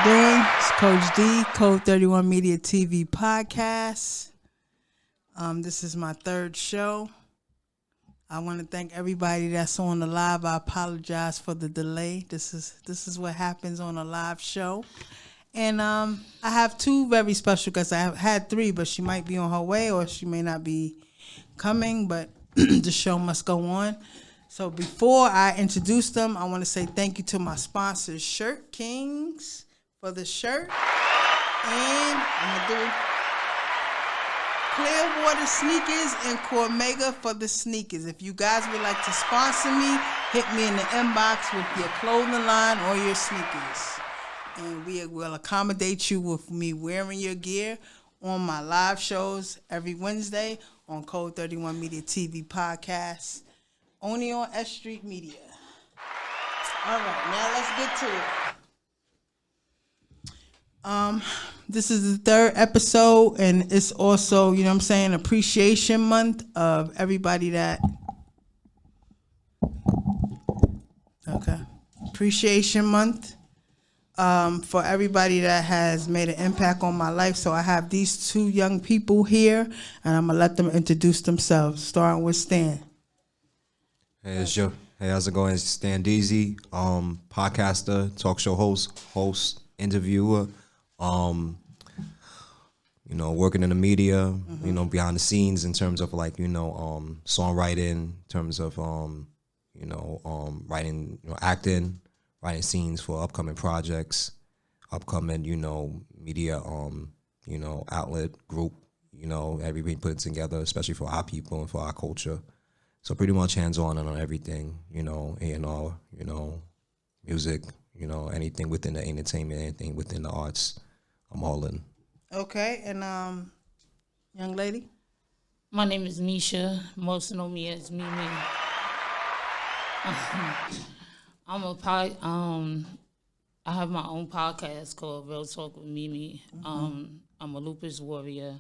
doing? It's Coach D, Code 31 Media TV podcast. This is my third show. I want to thank everybody that's on the live. I apologize for the delay. This is what happens on a live show. And I have two very special guests. I have had three, but she might be on her way or she may not be coming, but the show must go on. So before I introduce them, I want to say thank you to my sponsors, Shirt Kings, for the shirt. And I'm going to do Clearwater Sneakers and Cormega for the sneakers. If you guys would like to sponsor me, hit me in the inbox with your clothing line or your sneakers. And we will accommodate you with me wearing your gear on my live shows every Wednesday on Code 31 Media TV podcast, only on S.STREET Media. All right, now let's get to it. This is the third episode, and it's also, you know what I'm saying, appreciation month of everybody that, appreciation month for everybody that has made an impact on my life. So I have these two young people here, and I'm going to let them introduce themselves, starting with Stan. Hey, it's Joe. Hey, how's it going? It's Stan Deasy, podcaster, talk show host, interviewer. Working in the media, behind the scenes in terms of songwriting, in terms of writing, acting, writing scenes for upcoming projects, upcoming, media, outlet group, everything put together, especially for our people and for our culture. So pretty much hands-on and on everything, A&R, music, anything within the entertainment, anything within the arts, I'm all in. Okay, and young lady? My name is M3ISHA. Most know me as Mimi. I have my own podcast called Real Talk with Mimi. I'm a lupus warrior.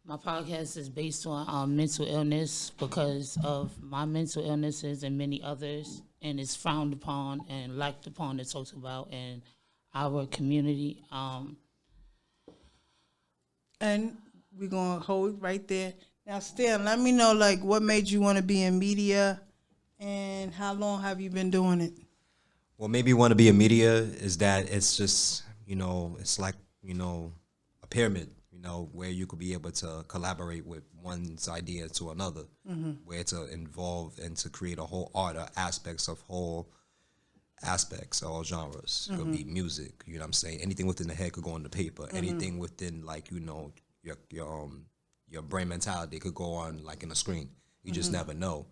My podcast is based on mental illness because of my mental illnesses and many others, and it's frowned upon and liked upon and talked about in our community. And we're going to hold right there. Now, Stan, let me know, what made you want to be in media, and how long have you been doing it? What made me want to be in media is that it's just, it's like, a pyramid, where you could be able to collaborate with one's idea to another, where to involve and to create a whole art or aspects of all genres. It could be music, you know what I'm saying? Anything within the head could go on the paper. Anything within, your brain mentality could go on, in a screen. You just never know.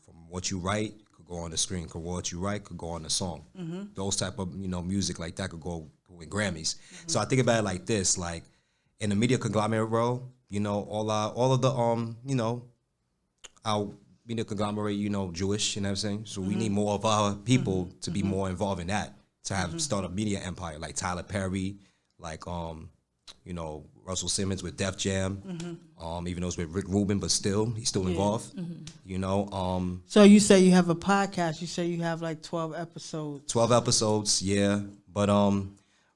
From what you write could go on the screen. What you write could go on the song. Those type of, music like that could go win Grammys. So I think about it like this, in the media conglomerate world, all of the, our media conglomerate, Jewish, you know what I'm saying? So we need more of our people to be more involved in that, to have start a media empire, like Tyler Perry, Russell Simmons with Def Jam, even though it's with Rick Rubin, but he's still involved, So you say you have a podcast, you say you have 12 episodes. 12 episodes, yeah. But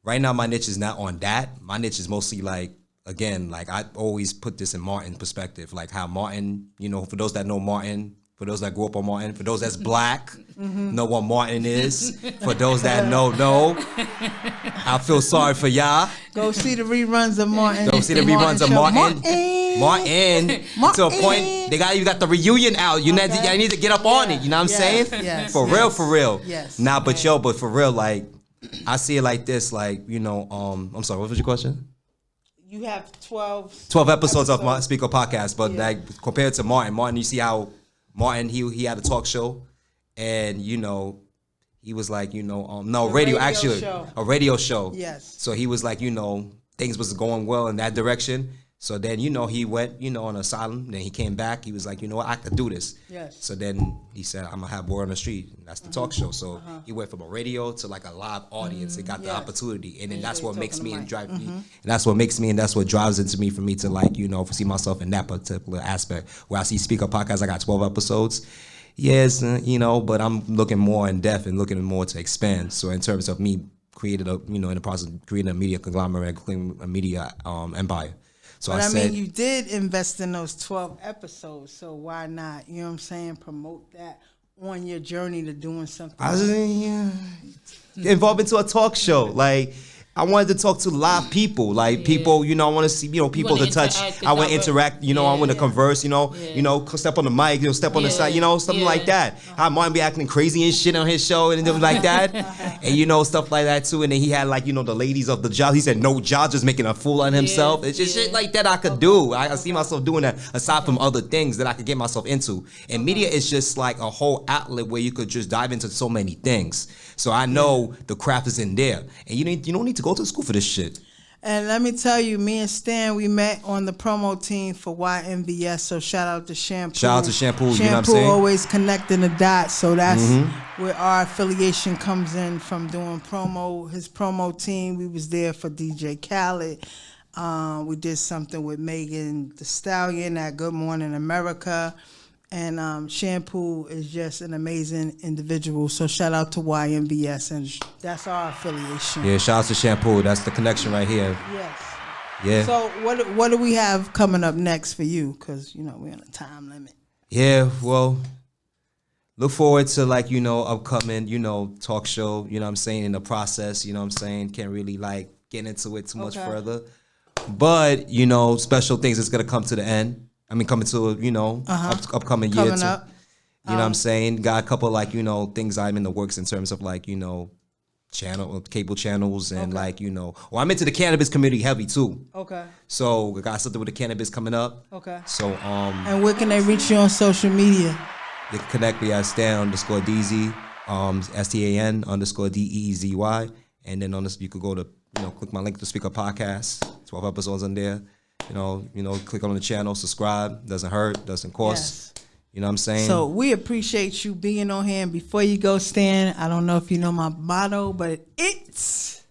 right now my niche is not on that. My niche is mostly I always put this in Martin perspective, how Martin, for those that know Martin, for those that grew up on Martin, for those that's black, know what Martin is. For those that know, I feel sorry for y'all. Go see the reruns of Martin. Go see the reruns of Martin. To a point, they got the reunion out. You need to get up on it. You know what I'm saying? Yes, for real. Yes. Nah, but for real, I see it like this, I'm sorry, what was your question? You have 12 episodes of my Speaker podcast, but compared to Martin, you see how Martin, he had a talk show, and he was a radio show. Yes. So he was things was going well in that direction. So then, he went, on asylum. Then he came back. He was like, I could do this. Yes. So then he said, I'm going to have Word on the Street. And that's the talk show. So he went from a radio to a live audience and got the opportunity. And then that's what makes me and drive me. And that's what makes me and that's what drives into me for me to see myself in that particular aspect. Where I see Speaker Podcast, I got 12 episodes. Yes, but I'm looking more in depth and looking more to expand. So in terms of me created in the process of creating a media conglomerate, creating a media empire. So But I said, mean, you did invest in those 12 episodes, so why not? You know what I'm saying? Promote that on your journey to doing something. I was involved into a talk show. Like, I wanted to talk to live people, like people, I want to see, people to touch. I want to interact, I want to converse, step on the mic, step on the side, something like that. I might be acting crazy and shit on his show and like that, and stuff like that too. And then he had like, the ladies of the job. He said no job, just making a fool on himself. It's just shit like that I could do. I see myself doing that aside from other things that I could get myself into. And media is just like a whole outlet where you could just dive into so many things. So I know the craft is in there, and you don't need to go to school for this shit. And let me tell you, me and Stan, we met on the promo team for YMVS. So shout out to Shampoo. Shout out to Shampoo. Shampoo, you know what I'm saying? Always connecting the dots. So that's where our affiliation comes in from doing promo. His promo team, we was there for DJ Khaled. We did something with Megan Thee Stallion at Good Morning America. And Shampoo is just an amazing individual. So shout out to YMVS, and that's our affiliation. Yeah, shout out to Shampoo. That's the connection right here. Yes. Yeah. So what do we have coming up next for you? Because, we're on a time limit. Yeah, well, look forward to upcoming, talk show, you know what I'm saying, in the process, you know what I'm saying. Can't really get into it too much further. But, special things is going to come to the end. Coming to, upcoming year. Coming up. You know what I'm saying? Got a couple, things I'm in the works in terms of, cable channels and, I'm into the cannabis community heavy, too. Okay. So, we got something with the cannabis coming up. Okay. So, and where can they reach you on social media? They can connect me at Stan_DZ, STAN_DEEZY. And then on this, you could go to, click my link to Speaker Podcast. 12 episodes on there. Click on the channel, subscribe. Doesn't hurt, doesn't cost. Yes. You know what I'm saying? So we appreciate you being on here. And before you go, Stan, I don't know if you know my motto, but it's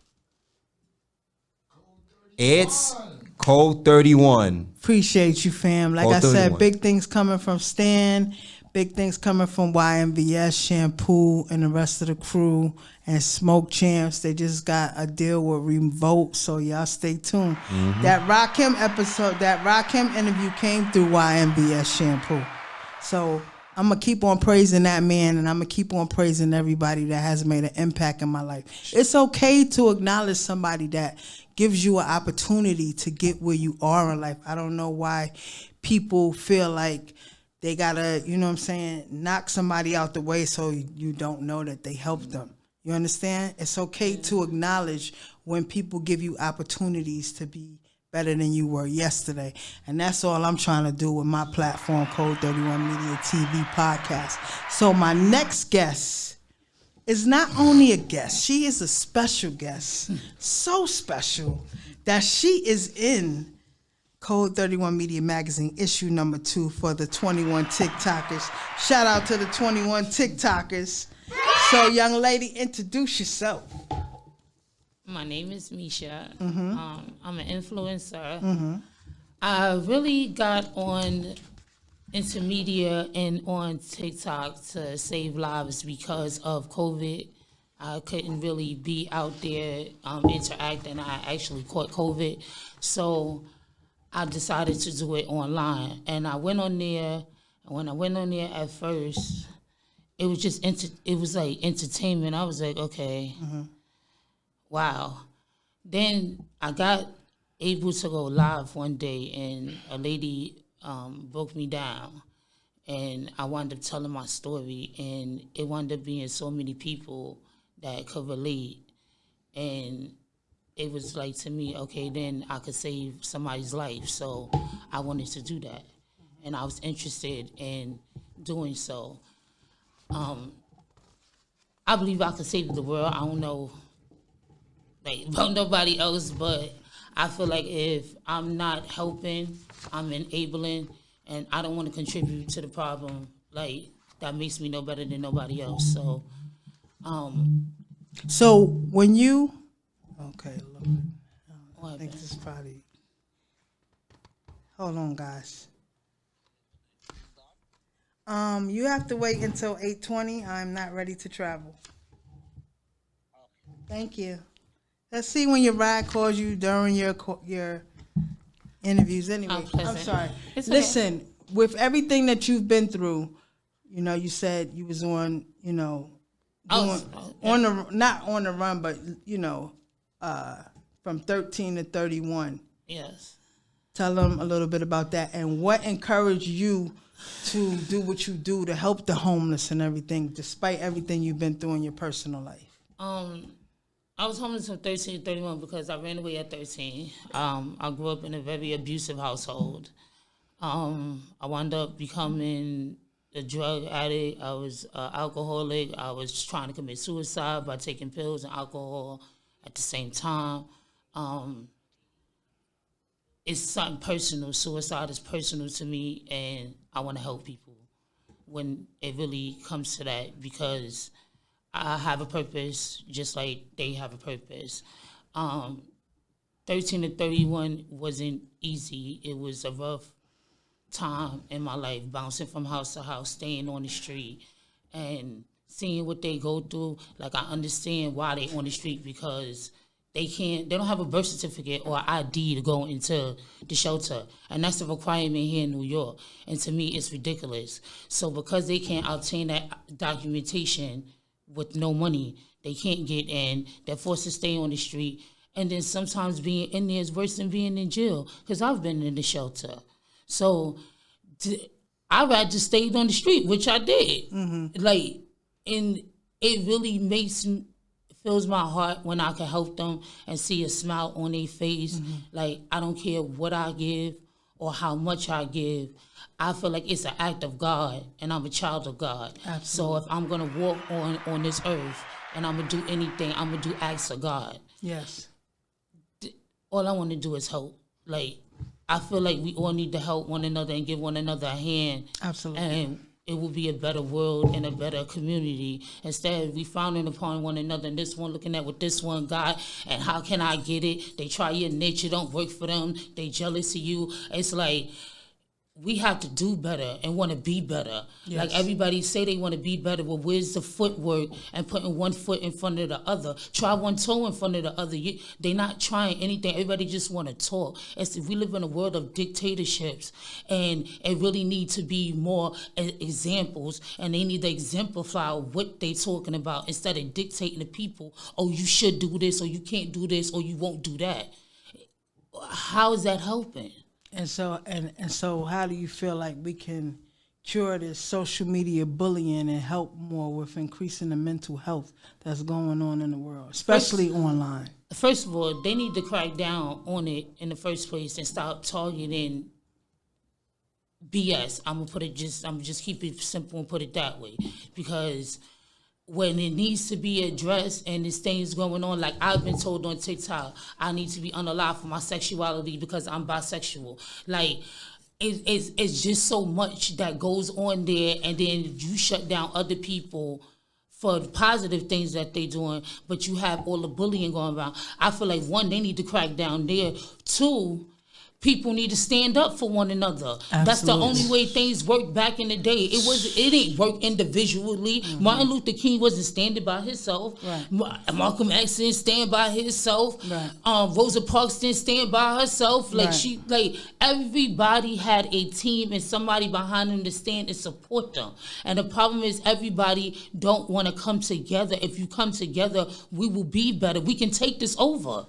Code 31. Appreciate you, fam. Like Code I 31. Said, big things coming from Stan. Big things coming from YMVS, Shampoo, and the rest of the crew, and Smoke Champs. They just got a deal with Revolt, so y'all stay tuned. Mm-hmm. That Rakim interview came through YMVS Shampoo. So I'm going to keep on praising that man, and I'm going to keep on praising everybody that has made an impact in my life. It's okay to acknowledge somebody that gives you an opportunity to get where you are in life. I don't know why people feel like they gotta, knock somebody out the way so you don't know that they helped them. You understand? It's okay to acknowledge when people give you opportunities to be better than you were yesterday. And that's all I'm trying to do with my platform, Code 31 Media TV Podcast. So my next guest is not only a guest, she is a special guest. So special that she is in Code 31 Media Magazine, issue number 2 for the 21 TikTokers. Shout out to the 21 TikTokers. So, young lady, introduce yourself. My name is M3ISHA. Mm-hmm. I'm an influencer. Mm-hmm. I really got into media and on TikTok to save lives because of COVID. I couldn't really be out there interacting. I actually caught COVID. So I decided to do it online, and I went on there. And when I went on there at first, it was just it was like entertainment. I was like, okay, wow. Then I got able to go live one day, and a lady broke me down, and I wound up telling my story, and it wound up being so many people that could relate, and it was like, to me, okay, then I could save somebody's life. So I wanted to do that. And I was interested in doing so. I believe I could save the world. I don't know about nobody else, but I feel like if I'm not helping, I'm enabling, and I don't want to contribute to the problem, that makes me no better than nobody else. So when you... Okay, Lord. I think this is probably... Hold on, guys. You have to wait until 8:20. I'm not ready to travel. Thank you. Let's see when your ride calls you during your interviews. Anyway, I'm sorry. It's Listen, okay. with everything that you've been through, you know, you said you was on, you know, on the not on the run, but you know, from 13 to 31. Yes. Tell them a little bit about that and what encouraged you to do what you do to help the homeless and everything, despite everything you've been through in your personal life. I was homeless from 13 to 31 because I ran away at 13. I grew up in a very abusive household. I wound up becoming a drug addict. I was alcoholic. I was trying to commit suicide by taking pills and alcohol at the same time. It's something personal. Suicide is personal to me, and I want to help people when it really comes to that because I have a purpose just like they have a purpose. 13 to 31 wasn't easy. It was a rough time in my life, bouncing from house to house, staying on the street, and seeing what they go through. Like, I understand why they on the street because they don't have a birth certificate or ID to go into the shelter. And that's the requirement here in New York. And to me, it's ridiculous. So because they can't obtain that documentation with no money, they can't get in. They're forced to stay on the street. And then sometimes being in there is worse than being in jail because I've been in the shelter. So I'd rather just stayed on the street, which I did. Mm-hmm. Like, and it really fills my heart when I can help them and see a smile on their face. Mm-hmm. Like, I don't care what I give or how much I give. I feel like it's an act of God, and I'm a child of God. Absolutely. So if I'm going to walk on this earth and I'm going to do anything, I'm going to do acts of God. Yes. All I want to do is help. Like, I feel like we all need to help one another and give one another a hand. Absolutely. And it will be a better world and a better community. Instead, we frowning upon one another and this one looking at what this one got and how can I get it? They try your niche, it don't work for them. They jealous of you. It's like, we have to do better and want to be better. Yes. Like, everybody say they want to be better, but where's the footwork and putting one foot in front of the other? Try one toe in front of the other. They're not trying anything. Everybody just want to talk. We live in a world of dictatorships, and it really needs to be more examples, and they need to exemplify what they talking about instead of dictating to people, oh, you should do this, or you can't do this, or you won't do that. How is that helping? And so how do you feel like we can cure this social media bullying and help more with increasing the mental health that's going on in the world, especially online? First of all, they need to crack down on it in the first place and stop targeting BS. I'm gonna just keep it simple and put it that way, because when it needs to be addressed and there's things going on, like I've been told on TikTok, I need to be unalive for my sexuality because I'm bisexual. Like, it's just so much that goes on there, and then you shut down other people for the positive things that they're doing, but you have all the bullying going around. I feel like, one, they need to crack down there. Two, people need to stand up for one another. Absolutely. That's the only way things worked back in the day. It didn't work individually. Mm-hmm. Martin Luther King wasn't standing by himself. Right. Malcolm X didn't stand by himself. Right. Rosa Parks didn't stand by herself. Like, everybody had a team and somebody behind them to stand and support them. And the problem is everybody don't want to come together. If you come together, we will be better. We can take this over.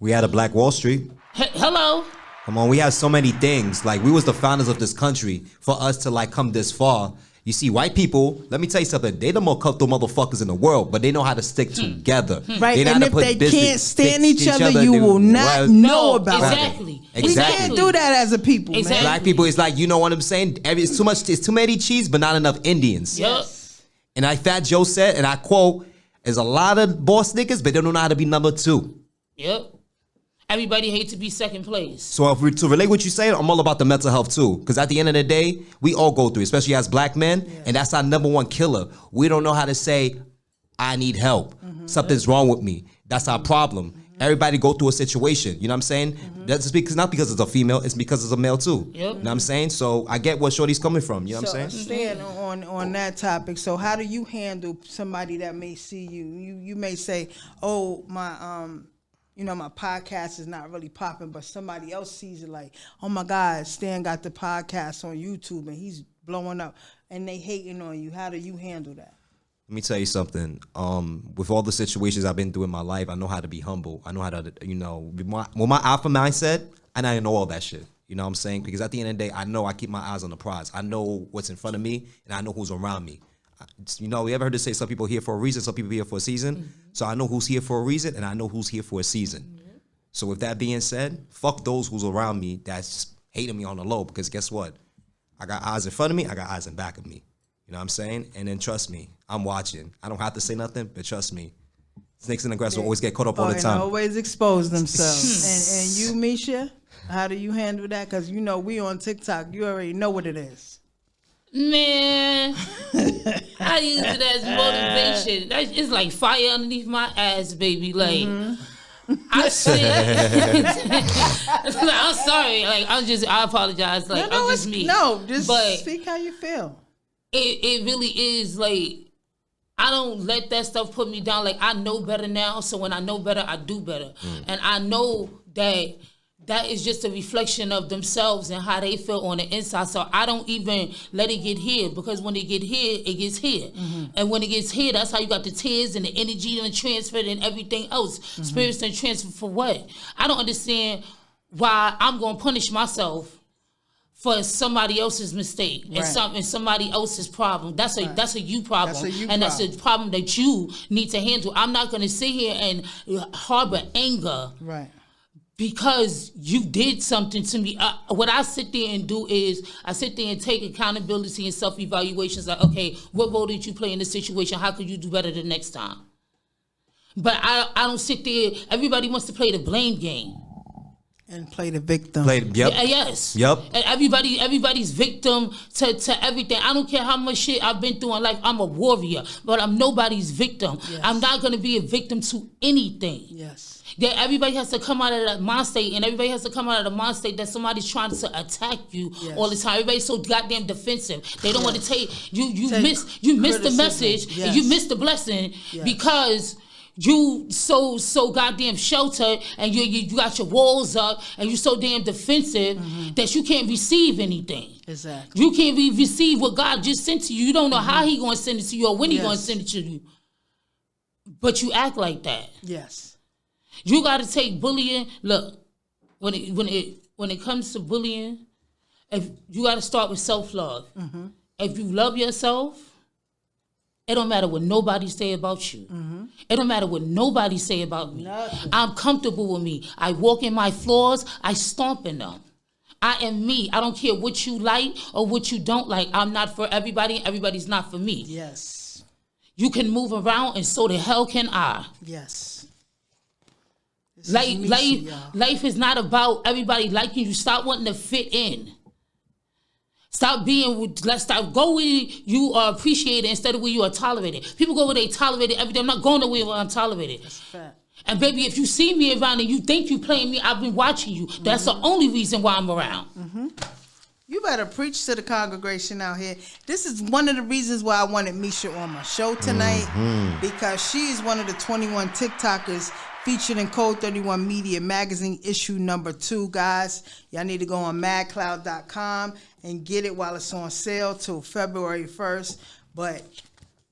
We had a Black Wall Street. Hello. Come on, we have so many things. Like, we was the founders of this country. For us to, like, come this far, you see, white people, let me tell you something, they the more comfortable motherfuckers in the world, but they know how to stick together. Right, and if they can't stand each other, you will not know about it. Exactly. We can't do that as a people, man. Black people, it's like, you know what I'm saying? It's too many cheese, but not enough Indians. Yep. And like Fat Joe said, and I quote, there's a lot of boss niggas, but they don't know how to be number two. Yep. Everybody hates to be second place. So to relate what you say, I'm all about the mental health too. Because at the end of the day, we all go through, especially as black men, and that's our number one killer. We don't know how to say, I need help. Mm-hmm. Something's wrong with me. That's our problem. Mm-hmm. Everybody go through a situation. You know what I'm saying? Mm-hmm. That's not because it's a female, it's because it's a male too. Yep. You know what I'm saying? So I get where Shorty's coming from. You know what I'm saying? Staying on that topic. So how do you handle somebody that may see you? You may say, oh, my podcast is not really popping, but somebody else sees it like, oh my God, Stan got the podcast on YouTube and he's blowing up, and they hating on you. How do you handle that? Let me tell you something. With all the situations I've been through in my life, I know how to be humble. I know how to, with my alpha mindset, and I know all that shit. You know what I'm saying? Because at the end of the day, I know I keep my eyes on the prize. I know what's in front of me, and I know who's around me. You ever heard this say some people here for a reason, some people here for a season? Mm-hmm. So I know who's here for a reason, and I know who's here for a season. Mm-hmm. So with that being said, fuck those who's around me that's hating me on the low, because guess what? I got eyes in front of me, I got eyes in back of me. You know what I'm saying? And then trust me, I'm watching. I don't have to say nothing, but trust me. Snakes and aggressors always get caught up all the time. And always expose themselves. and you, Misha, how do you handle that? Because we on TikTok. You already know what it is. Man, I use it as motivation. It's like fire underneath my ass, baby. Like, I said, I'm sorry. Like, I apologize. Like, I'm just me. No, just speak how you feel. It really is like, I don't let that stuff put me down. Like, I know better now, so when I know better, I do better. And I know that is just a reflection of themselves and how they feel on the inside. So I don't even let it get here, because when it get here, it gets here. Mm-hmm. And when it gets here, that's how you got the tears and the energy and the transfer and everything else. Mm-hmm. Spirits and transfer for what? I don't understand why I'm going to punish myself for somebody else's mistake and somebody else's problem. That's a you problem. That's a problem that you need to handle. I'm not going to sit here and harbor anger. Right. Because you did something to me. What I sit there and do is I sit there and take accountability and self-evaluations. Like, okay, what role did you play in this situation? How could you do better the next time? But I don't sit there. Everybody wants to play the blame game. And play the victim. Yes. Yep. And everybody's victim to everything. I don't care how much shit I've been through in life. I'm a warrior, but I'm nobody's victim. Yes. I'm not going to be a victim to anything. Yes. That everybody has to come out of that mind state, and everybody has to come out of the mind state that somebody's trying to attack you all the time. Everybody's so goddamn defensive. They don't want to take you miss the message, and you miss the blessing because you so goddamn sheltered, and you got your walls up, and you so damn defensive that you can't receive anything. Exactly. You can't receive what God just sent to you. You don't know how He going to send it to you or when He going to send it to you. But you act like that. Yes. You got to take bullying. Look, when it comes to bullying, if you got to start with self-love. Mm-hmm. If you love yourself, it don't matter what nobody say about you. Mm-hmm. It don't matter what nobody say about me. Nothing. I'm comfortable with me. I walk in my floors. I stomp in them. I am me. I don't care what you like or what you don't like. I'm not for everybody, and everybody's not for me. Yes. You can move around, and so the hell can I. Yes. Life is not about everybody liking you. Stop wanting to fit in. Stop go where you are appreciated instead of where you are tolerated. People go where they tolerated everything. I'm not going nowhere where I'm tolerated. That's fact. And baby, if you see me around and you think you playing me, I've been watching you. That's the only reason why I'm around. Mm-hmm. You better preach to the congregation out here. This is one of the reasons why I wanted Misha on my show tonight, because she is one of the 21 TikTokers featured in Code 31 Media Magazine issue number 2, guys. Y'all need to go on madcloud.com and get it while it's on sale till February 1st. But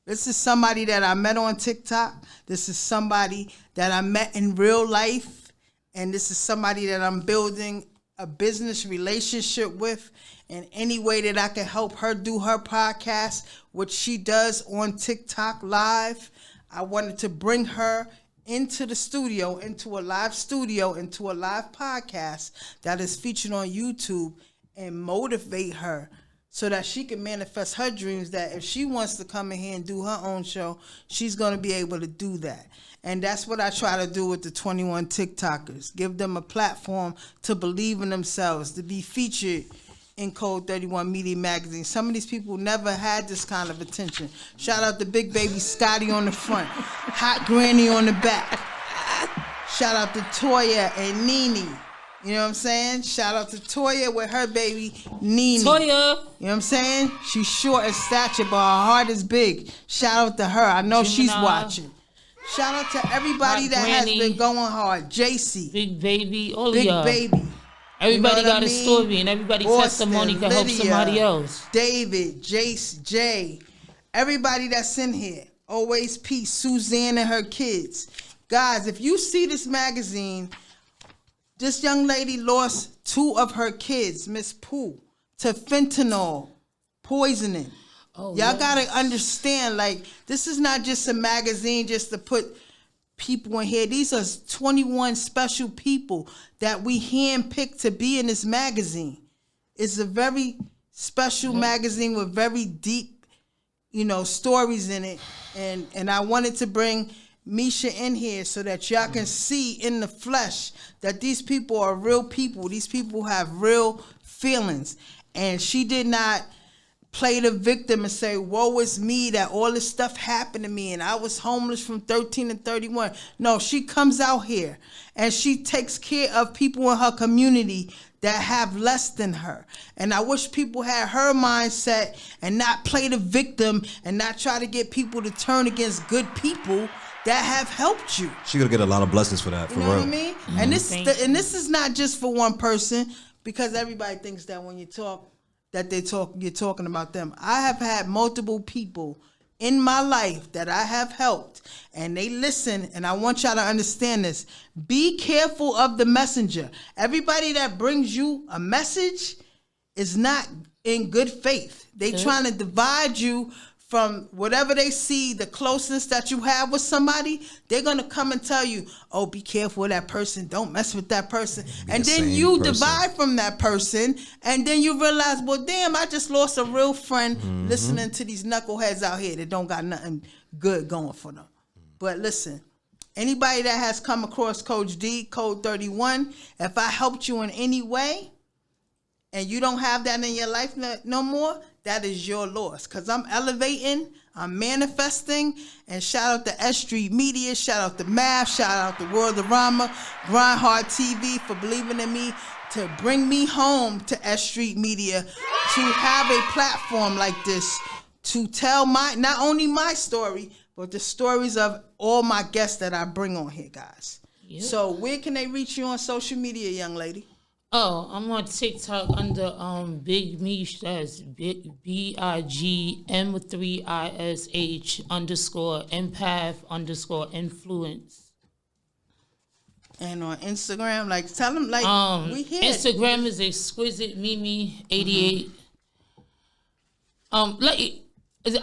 this is somebody that I met on TikTok. This is somebody that I met in real life. And this is somebody that I'm building a business relationship with. And any way that I can help her do her podcast, which she does on TikTok live, I wanted to bring her into the studio, into a live podcast that is featured on YouTube, and motivate her so that she can manifest her dreams, that if she wants to come in here and do her own show, she's going to be able to do that. And that's what I try to do with the 21 TikTokers. Give them a platform to believe in themselves, to be featured in Code 31 Media Magazine. Some of these people never had this kind of attention. Shout out to Big Baby Scotty on the front, Hot Granny on the back. Shout out to Toya and Nene. You know what I'm saying? Shout out to Toya with her baby, Nene. Toya. You know what I'm saying? She's short in stature, but her heart is big. Shout out to her. I know she's watching. Shout out to everybody My that granny, has been going hard. JC, Big Baby, all of Big y'all. Baby. Everybody You know what got I a mean? story, and everybody's Boston, testimony can help Lydia, somebody else. David, Jace, Jay, everybody that's in here. Always peace. Suzanne and her kids. Guys, if you see this magazine, this young lady lost 2 of her kids, Miss Pooh, to fentanyl poisoning. Oh, Y'all yes. gotta understand, like, this is not just a magazine just to put people in here. These are 21 special people that we handpicked to be in this magazine. It's a very special magazine with very deep, stories in it. And I wanted to bring M3ISHA in here so that y'all can see in the flesh that these people are real people. These people have real feelings. And she did not play the victim and say, woe is me that all this stuff happened to me and I was homeless from 13 to 31. No, she comes out here and she takes care of people in her community that have less than her. And I wish people had her mindset and not play the victim and not try to get people to turn against good people that have helped you. She gonna get a lot of blessings for that, for You know real. what I mean? And this is not just for one person, because everybody thinks that when you talk, you're talking about them. I have had multiple people in my life that I have helped, and they listen, and I want y'all to understand this. Be careful of the messenger. Everybody that brings you a message is not in good faith. They trying to divide you from whatever they see, the closeness that you have with somebody. They're going to come and tell you, oh, be careful with that person. Don't mess with that person. And then you divide from that person. And then you realize, well, damn, I just lost a real friend listening to these knuckleheads out here that don't got nothing good going for them. But listen, anybody that has come across Coach D, Code 31, if I helped you in any way, and you don't have that in your life no more, that is your loss. Because I'm elevating, I'm manifesting, and shout out to S.STREET Media, shout out to Math, shout out to World of Rama, Grind Hard TV for believing in me to bring me home to S.STREET Media to have a platform like this to tell not only my story, but the stories of all my guests that I bring on here, guys. Yep. So where can they reach you on social media, young lady? Oh, I'm on TikTok under Big M3ISHA. That's BIG M3ISH _empath _influence. And on Instagram, like tell them like we here. Instagram is exquisite Mimi 88. Like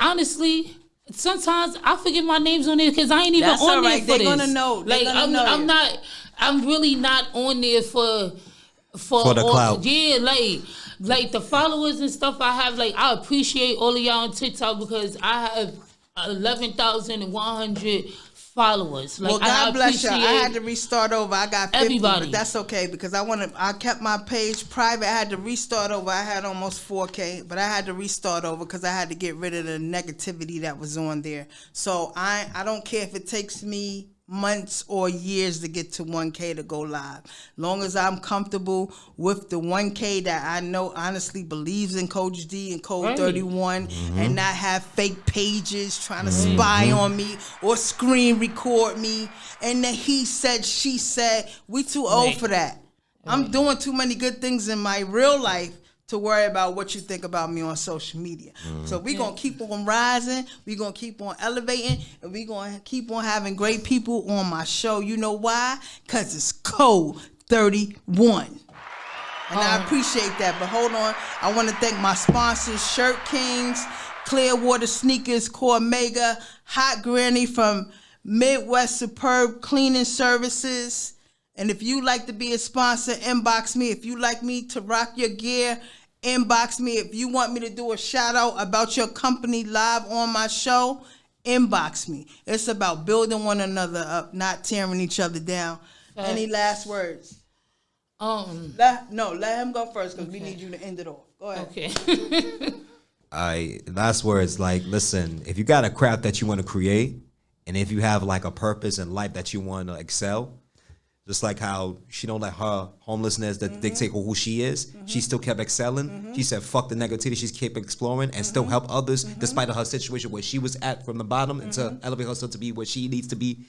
honestly, sometimes I forget my names on there because I ain't even That's on all right. there for They're this. gonna know. Like I'm not. I'm really not on there for the clout. Yeah, like the followers and stuff I have. Like I appreciate all of y'all on TikTok because I have 11,100 followers. Like, well, God bless you. I had to restart over. I got 50, everybody. But that's okay because I kept my page private. I had to restart over. I had almost 4K, but I had to restart over because I had to get rid of the negativity that was on there. So I don't care if it takes me months or years to get to 1K to go live. Long as I'm comfortable with the 1K that I know honestly believes in Coach D and Code 31 and not have fake pages trying to spy on me or screen record me and then he said, she said. We too old for that. I'm doing too many good things in my real life to worry about what you think about me on social media. So we're going to keep on rising. We're going to keep on elevating. And we're going to keep on having great people on my show. You know why? Because it's Code 31. And I appreciate that. But hold on. I want to thank my sponsors, Shirt Kings, Clearwater Sneakers, Cormega, Hot Granny from Midwest Superb Cleaning Services. And if you like to be a sponsor, inbox me. If you like me to rock your gear, inbox me. If you want me to do a shout out about your company live on my show, inbox me. It's about building one another up, not tearing each other down. Any last words? Let him go first because we need you to end it off. Go ahead. Okay. Last words, like, listen, if you got a craft that you want to create, and if you have like a purpose in life that you want to excel, Just like how she don't let her homelessness that dictate who she is. She still kept excelling. She said, fuck the negativity. She kept exploring and still help others despite of her situation where she was at from the bottom and to elevate herself to be where she needs to be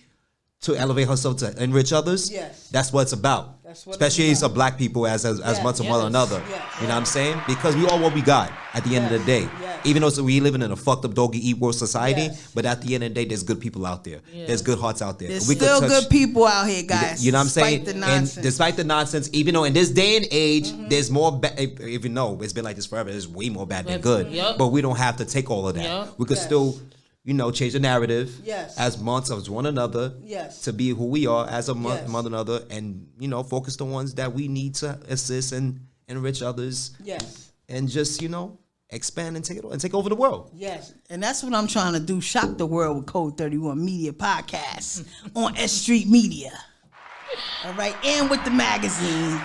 to elevate herself to enrich others. Yes. That's what it's about. That's what Especially it's as black people as much as one another. Yes. You know what I'm saying? Because we all what we got at the end of the day. Yes. Even though we living in a fucked up doggy eat world society, Yes. but at the end of the day, there's good people out there. Yeah. There's good hearts out there. There's We could still touch- good people out here, guys. You know what I'm saying? Despite the nonsense. And despite the nonsense, even though in this day and age, there's more, even though it's been like this forever, there's way more bad than good. Yep. But we don't have to take all of that. Yep. We could Yes. still, change the narrative Yes. as months of one another Yes. to be who we are as a Yes. one another and, focus the ones that we need to assist and enrich others Yes. and just, expand and take over the world. Yes. And that's what I'm trying to do. Shock the world with Code 31 Media Podcast on S.STREET Media. All right. And with the magazine.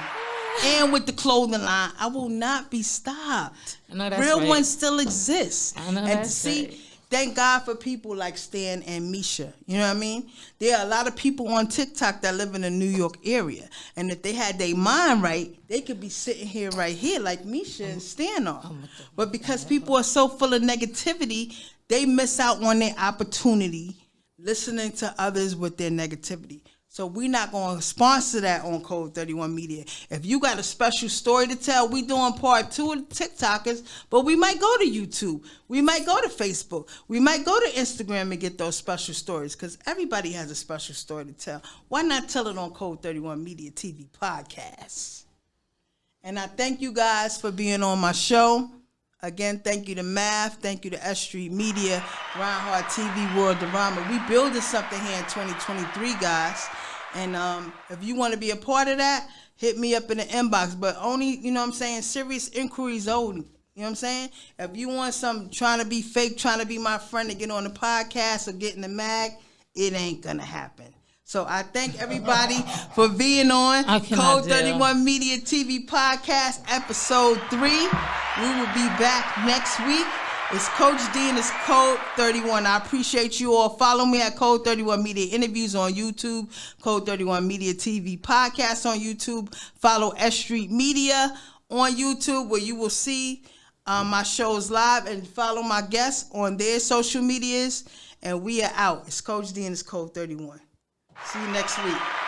And with the clothing line. I will not be stopped. I know that's Real right. ones still exist. I know and that's see, right. thank God for people like Stan and Misha. You know what I mean? There are a lot of people on TikTok that live in the New York area. And if they had their mind right, they could be sitting here right here like Misha and Stan are. But because people are so full of negativity, they miss out on their opportunity listening to others with their negativity. So we're not going to sponsor that on Code 31 Media. If you got a special story to tell, we doing part 2 of the TikTokers, but we might go to YouTube. We might go to Facebook. We might go to Instagram and get those special stories because everybody has a special story to tell. Why not tell it on Code 31 Media TV Podcast? And I thank you guys for being on my show. Again, thank you to Math. Thank you to S.STREET Media, Reinhardt TV, World Drama. We building something here in 2023, guys. And if you want to be a part of that, hit me up in the inbox. But only, serious inquiries only. You know what I'm saying? If you want some trying to be fake, trying to be my friend to get on the podcast or get in the mag, it ain't going to happen. So I thank everybody for being on Code 31 Media TV Podcast, Episode 3. We will be back next week. It's Coach D and it's Code 31. I appreciate you all. Follow me at Code 31 Media Interviews on YouTube, Code 31 Media TV Podcast on YouTube. Follow S.STREET Media on YouTube where you will see my shows live and follow my guests on their social medias. And we are out. It's Coach D and it's Code 31. See you next week.